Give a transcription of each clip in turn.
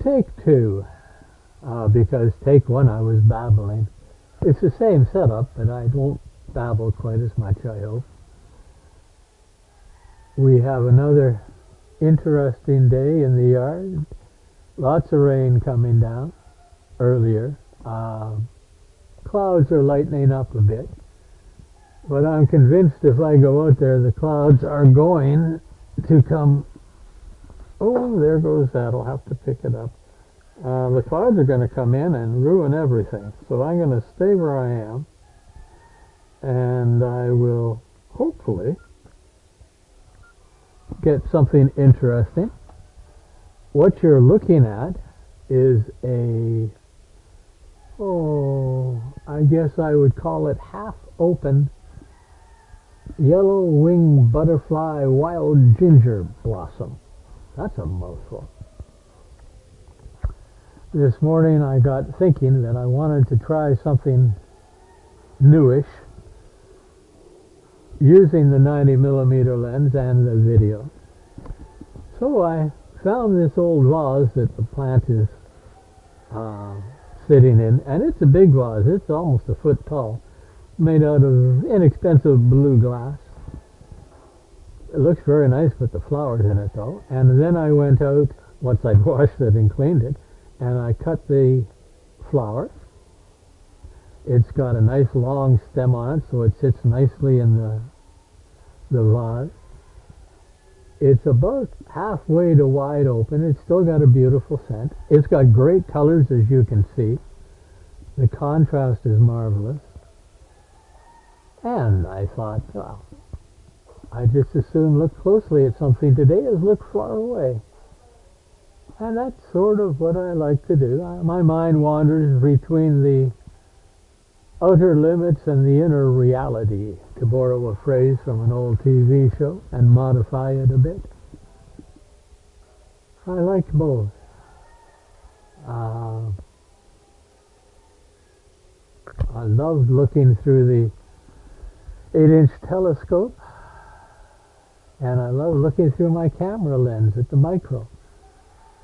take two, because take one I was babbling. It's the same setup, but I won't babble quite as much, I hope. We have another interesting day in the yard. Lots of rain coming down earlier. Clouds are lightening up a bit. But I'm convinced if I go out there, the clouds are going to come. Oh, there goes that. I'll have to pick it up. The clouds are going to come in and ruin everything. So I'm going to stay where I am. And I will hopefully get something interesting. What you're looking at is I guess I would call it half open yellow winged butterfly wild ginger blossom. That's a mouthful. This morning I got thinking that I wanted to try something newish using the 90mm lens and the video. So I found this old vase that the plant is sitting in, and it's a big vase. It's almost a foot tall, made out of inexpensive blue glass. It looks very nice with the flowers in it though. And then I went out, once I'd washed it and cleaned it, and I cut the flower. It's got a nice long stem on it, so it sits nicely in the vase. It's about halfway to wide open. It's still got a beautiful scent. It's got great colors, as you can see. The contrast is marvelous. And I thought, well, I just as soon look closely at something today as look far away. And that's sort of what I like to do. My mind wanders between the outer limits and the inner reality, to borrow a phrase from an old TV show and modify it a bit. I like both. I loved looking through the 8-inch telescope, and I love looking through my camera lens at the micro.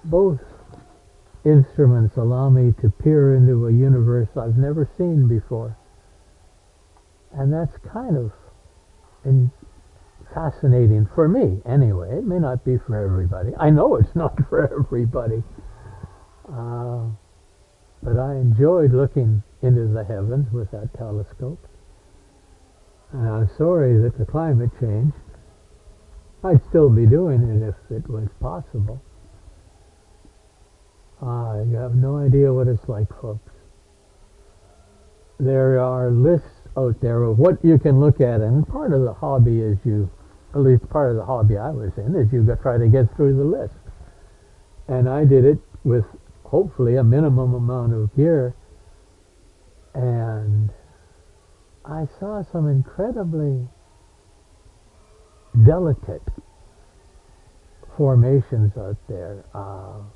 Both instruments allow me to peer into a universe I've never seen before. And that's kind of fascinating for me, anyway. It may not be for everybody. I know it's not for everybody. But I enjoyed looking into the heavens with that telescope. And I'm sorry that the climate changed. I'd still be doing it if it was possible. You have no idea what it's like, folks. There are lists out there of what you can look at, and part of the hobby is at least part of the hobby I was in, is you try to get through the list. And I did it with hopefully a minimum amount of gear, and I saw some incredibly delicate formations out there.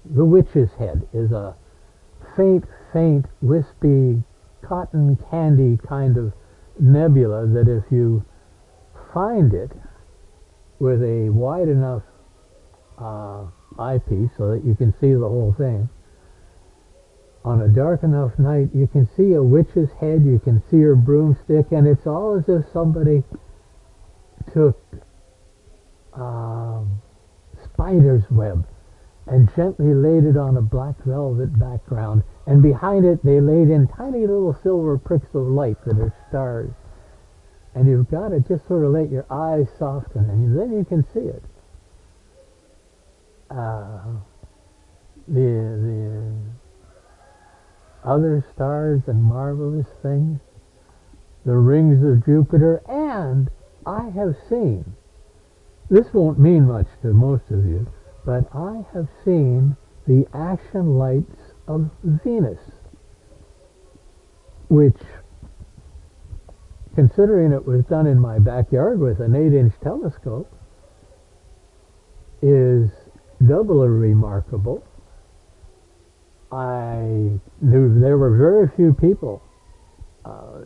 The Witch's Head is a faint, wispy, cotton candy kind of nebula that if you find it with a wide enough eyepiece so that you can see the whole thing, on a dark enough night you can see a witch's head, you can see her broomstick, and it's all as if somebody took spider's web and gently laid it on a black velvet background, and behind it they laid in tiny little silver pricks of light that are stars. And you've got to just sort of let your eyes soften, and then you can see it. The other stars and marvelous things, the rings of Jupiter, and I have seen, this won't mean much to most of you, but I have seen the action lights of Venus, which, considering it was done in my backyard with an 8-inch telescope, is doubly remarkable. I knew there were very few people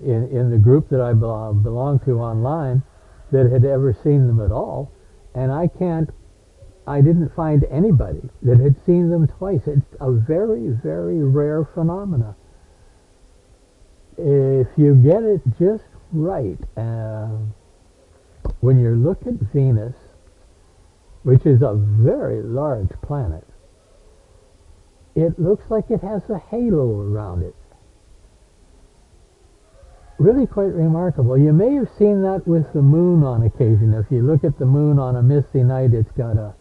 in the group that I belong to online that had ever seen them at all, and I can't I didn't find anybody that had seen them twice. It's a very, very rare phenomena. If you get it just right, when you look at Venus, which is a very large planet, it looks like it has a halo around it. Really quite remarkable. You may have seen that with the moon on occasion. If you look at the moon on a misty night, it's got a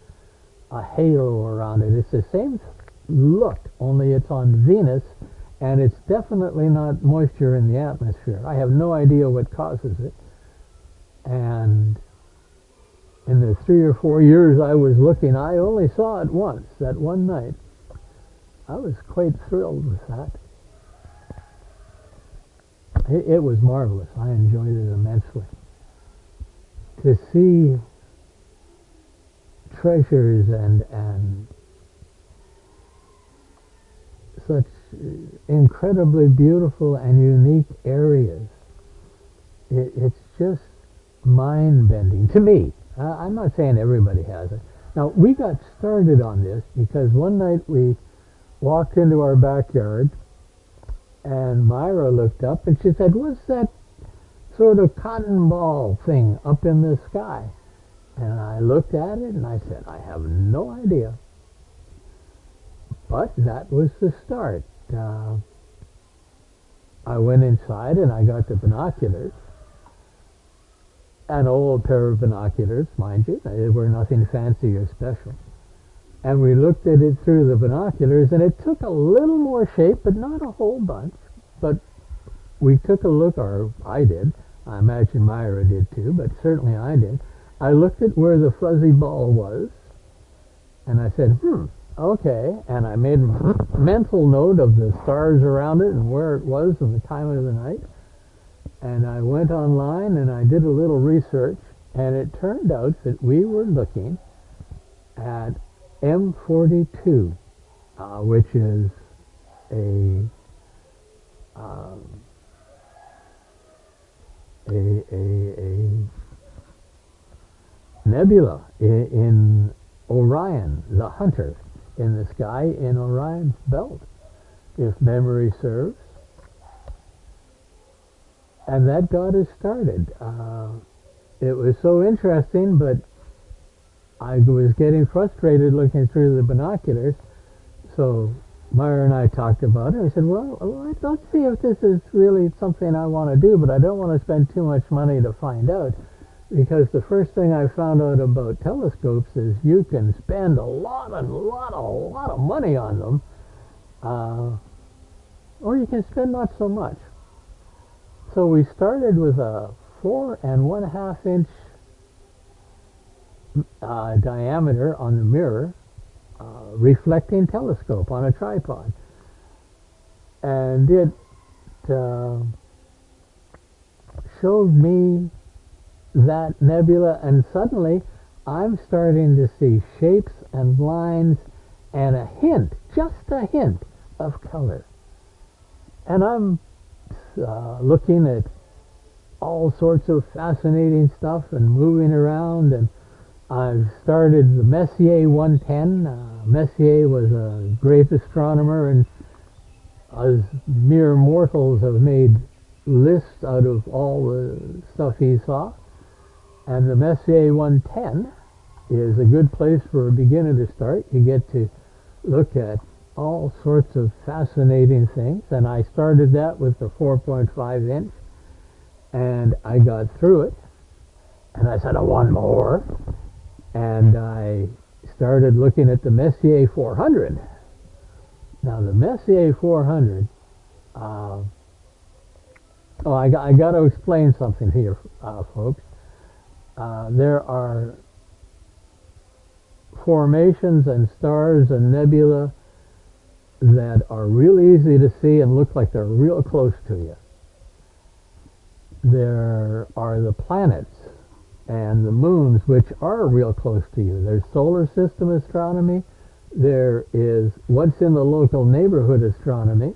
halo around it. It's the same look, only it's on Venus, and it's definitely not moisture in the atmosphere. I have no idea what causes it. And in the 3 or 4 years I was looking, I only saw it once, that one night. I was quite thrilled with that. It was marvelous. I enjoyed it immensely. To see treasures and such incredibly beautiful and unique areas, it's just mind-bending to me. I'm not saying everybody has it. Now, we got started on this because one night we walked into our backyard and Myra looked up and she said, "What's that sort of cotton ball thing up in the sky?" And I looked at it and I said, "I have no idea." But that was the start. I went inside and I got the binoculars. An old pair of binoculars, mind you. They were nothing fancy or special. And we looked at it through the binoculars, and it took a little more shape, but not a whole bunch. But we took a look, or I did. I imagine Myra did too, but certainly I did. I looked at where the fuzzy ball was, and I said, okay. And I made a mental note of the stars around it and where it was and the time of the night. And I went online and I did a little research, and it turned out that we were looking at M42, which is a nebula in Orion, the Hunter, in the sky in Orion's belt, if memory serves. And that got us started. It was so interesting, but I was getting frustrated looking through the binoculars, so Myra and I talked about it. I said, well, let's see if this is really something I want to do, but I don't want to spend too much money to find out, because the first thing I found out about telescopes is you can spend a lot of money on them, or you can spend not so much. So we started with a 4 1/2 inch diameter on the mirror, reflecting telescope on a tripod, and it showed me that nebula, and suddenly I'm starting to see shapes and lines and a hint, just a hint of color. And I'm looking at all sorts of fascinating stuff and moving around, and I've started the Messier 110. Messier was a great astronomer, and us mere mortals have made lists out of all the stuff he saw. And the Messier 110 is a good place for a beginner to start. You get to look at all sorts of fascinating things, and I started that with the 4.5 inch, and I got through it, and I said, I want more, and I started looking at the Messier 400. Now the Messier 400, I got to explain something here, folks. There are formations and stars and nebula that are real easy to see and look like they're real close to you. There are the planets and the moons, which are real close to you. There's solar system astronomy. There is what's in the local neighborhood astronomy.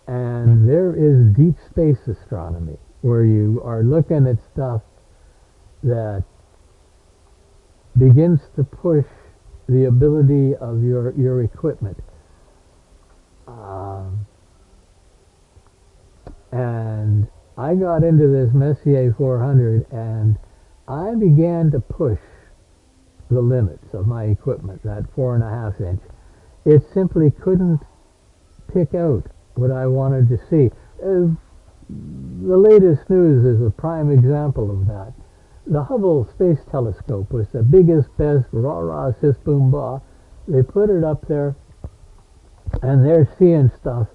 And there is deep space astronomy, where you are looking at stuff that begins to push the ability of your equipment. Um, and I got into this Messier 400 and I began to push the limits of my equipment, that 4.5 inch. It simply couldn't pick out what I wanted to see. The latest news is a prime example of that. The Hubble Space Telescope was the biggest, best, rah-rah, sis boom bah. They put it up there, and they're seeing stuff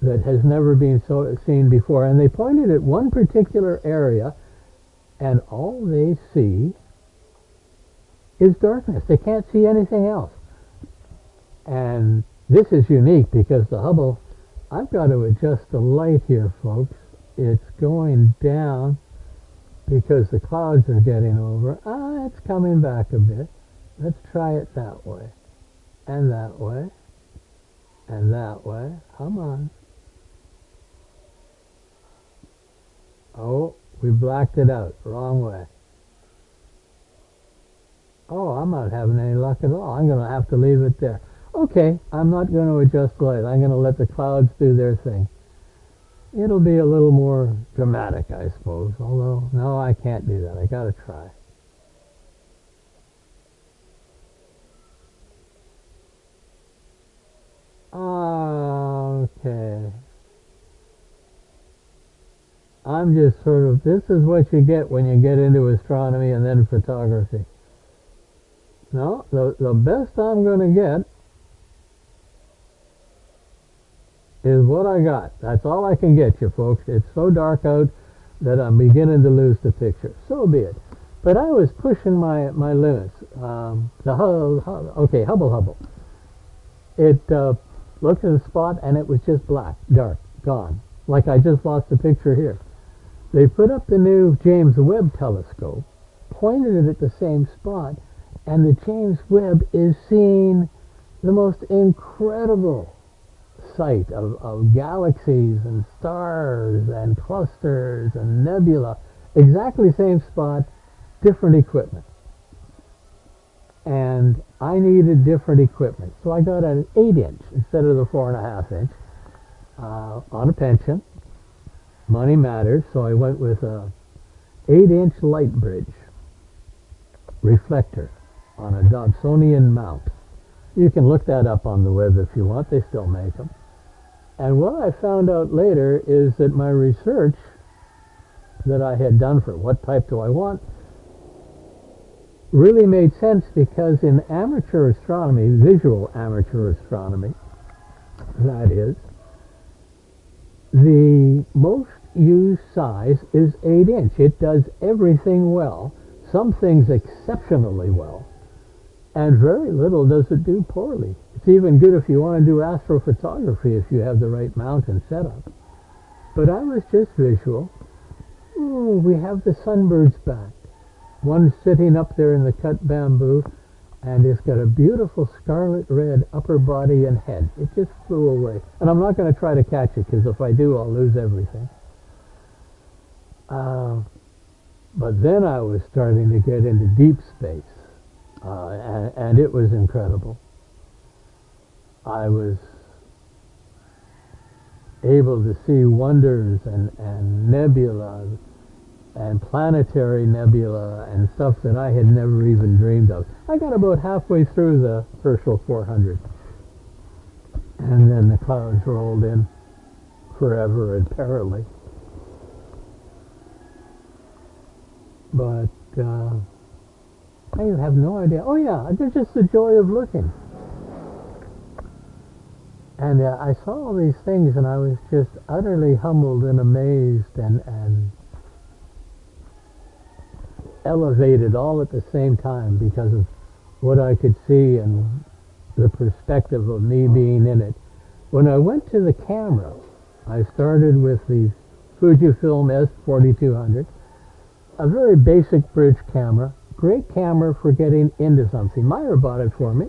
that has never been seen before. And they pointed at one particular area, and all they see is darkness. They can't see anything else. And this is unique because the Hubble, I've got to adjust the light here, folks. It's going down because the clouds are getting over. It's coming back a bit. Let's try it that way, and that way, and that way. Come on. Oh, we blacked it out. Wrong way. Oh, I'm not having any luck at all. I'm going to have to leave it there. Okay, I'm not going to adjust the light. I'm going to let the clouds do their thing. It'll be a little more dramatic, I suppose. Although, no, I can't do that. I got to try. Okay. I'm just sort of, this is what you get when you get into astronomy and then photography. No, the best I'm going to get is what I got. That's all I can get you, folks. It's so dark out that I'm beginning to lose the picture. So be it. But I was pushing my limits. Hubble. It looked at a spot and it was just black, dark, gone. Like I just lost the picture here. They put up the new James Webb telescope, pointed it at the same spot, and the James Webb is seeing the most incredible sight of galaxies and stars and clusters and nebula. Exactly same spot, different equipment. And I needed different equipment. So I got an 8-inch instead of the 4.5-inch on a pension. Money matters, so I went with a 8-inch light bridge reflector on a Dobsonian mount. You can look that up on the web if you want. They still make them. And what I found out later is that my research that I had done for what type do I want really made sense, because in amateur astronomy, visual amateur astronomy, that is, the most used size is 8-inch. It does everything well, some things exceptionally well, and very little does it do poorly. It's even good if you want to do astrophotography if you have the right mount and setup. But I was just visual. Ooh, we have the sunbirds back. One sitting up there in the cut bamboo, and it's got a beautiful scarlet red upper body and head. It just flew away. And I'm not going to try to catch it, because if I do, I'll lose everything. But then I was starting to get into deep space, and it was incredible. I was able to see wonders and nebula and planetary nebula and stuff that I had never even dreamed of. I got about halfway through the Herschel 400, and then the clouds rolled in forever and perily. But I have no idea. Oh yeah, there's just the joy of looking. And I saw all these things, and I was just utterly humbled and amazed and elevated all at the same time because of what I could see and the perspective of me being in it. When I went to the camera, I started with the Fujifilm S4200, a very basic bridge camera, great camera for getting into something. Myra bought it for me.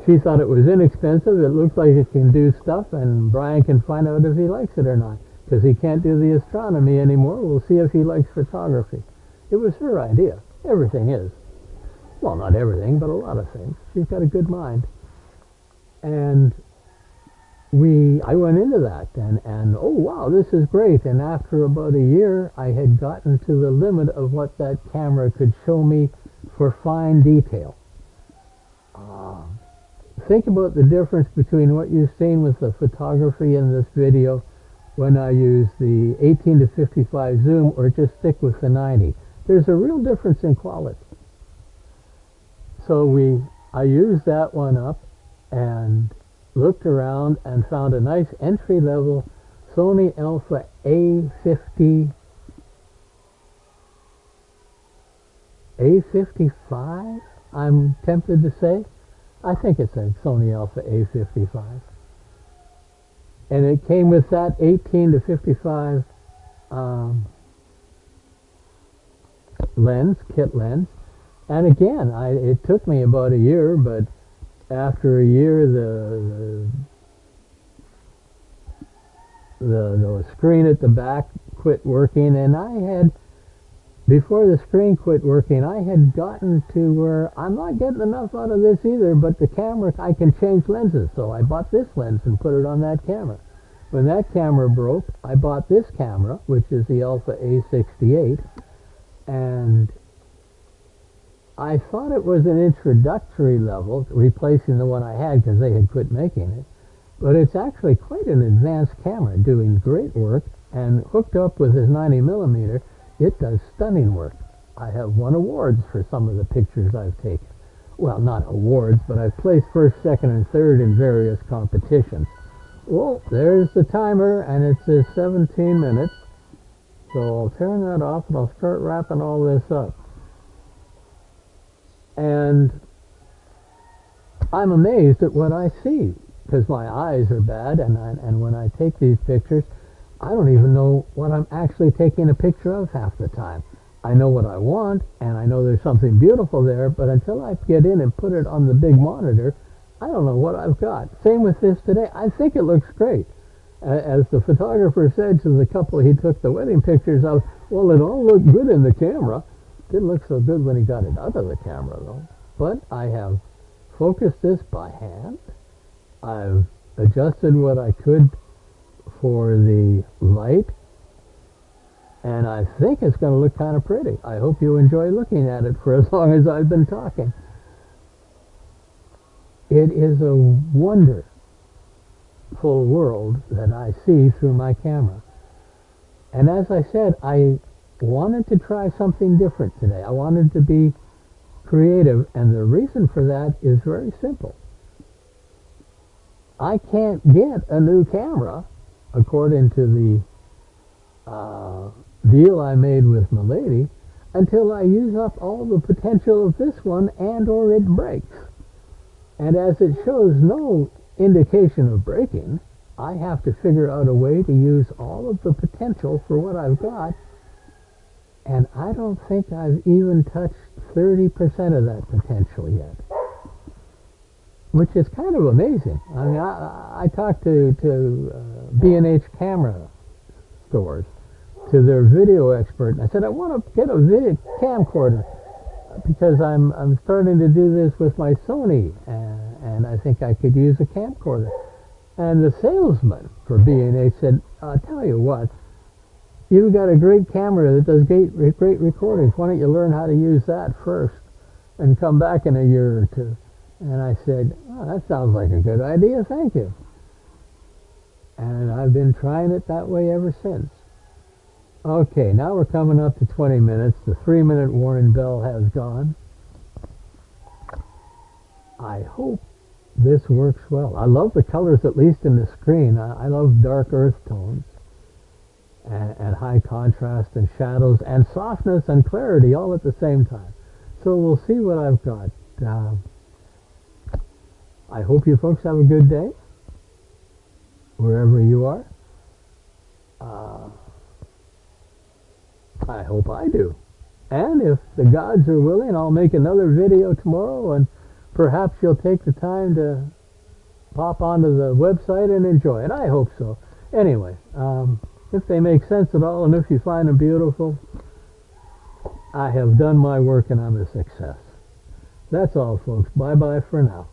She thought it was inexpensive. It looks like it can do stuff, and Brian can find out if he likes it or not, because he can't do the astronomy anymore. We'll see if he likes photography. It was her idea. Everything is. Well, not everything, but a lot of things. She's got a good mind. And I went into that, and oh wow, this is great. And after about a year, I had gotten to the limit of what that camera could show me for fine detail. Think about the difference between what you've seen with the photography in this video when I use the 18 to 55 zoom or just stick with the 90. There's a real difference in quality. So I used that one up and looked around and found a nice entry-level Sony Alpha A55, I'm tempted to say. I think it's a Sony Alpha A55. And it came with that 18 to 55 kit lens. And again, it took me about a year, but after a year, the screen at the back quit working, and before the screen quit working, I had gotten to where I'm not getting enough out of this either, but the camera, I can change lenses, so I bought this lens and put it on that camera. When that camera broke, I bought this camera, which is the Alpha A68, and I thought it was an introductory level, replacing the one I had because they had quit making it. But it's actually quite an advanced camera, doing great work, and hooked up with this 90mm, it does stunning work. I have won awards for some of the pictures I've taken. Well, not awards, but I've placed first, second, and third in various competitions. Well, there's the timer, and it says 17 minutes. So I'll turn that off, and I'll start wrapping all this up. And I'm amazed at what I see, because my eyes are bad, and when I take these pictures, I don't even know what I'm actually taking a picture of half the time. I know what I want, and I know there's something beautiful there, but until I get in and put it on the big monitor, I don't know what I've got. Same with this today. I think it looks great. As the photographer said to the couple he took the wedding pictures of, well, it all looked good in the camera. Didn't look so good when he got it out of the camera, though. But I have focused this by hand. I've adjusted what I could for the light, and I think it's going to look kind of pretty. I hope you enjoy looking at it for as long as I've been talking. It is a wonderful world that I see through my camera. And as I said, I wanted to try something different today. I wanted to be creative, and the reason for that is very simple. I can't get a new camera, according to the deal I made with my lady, until I use up all the potential of this one and or it breaks. And as it shows no indication of breaking, I have to figure out a way to use all of the potential for what I've got, and I don't think I've even touched 30% of that potential yet, which is kind of amazing. I mean, I talked to B&H camera stores, to their video expert, and I said, I want to get a video camcorder because I'm starting to do this with my Sony, and I think I could use a camcorder. And the salesman for B&H said, I'll tell you what, you've got a great camera that does great recordings. Why don't you learn how to use that first and come back in a year or two? And I said, oh, that sounds like a good idea, thank you. And I've been trying it that way ever since. Okay, now we're coming up to 20 minutes. The 3-minute warning bell has gone. I hope this works well. I love the colors, at least in the screen. I love dark earth tones and high contrast and shadows and softness and clarity all at the same time. So we'll see what I've got. I hope you folks have a good day, wherever you are. I hope I do. And if the gods are willing, I'll make another video tomorrow, and perhaps you'll take the time to pop onto the website and enjoy it. I hope so. Anyway, if they make sense at all, and if you find them beautiful, I have done my work and I'm a success. That's all, folks. Bye-bye for now.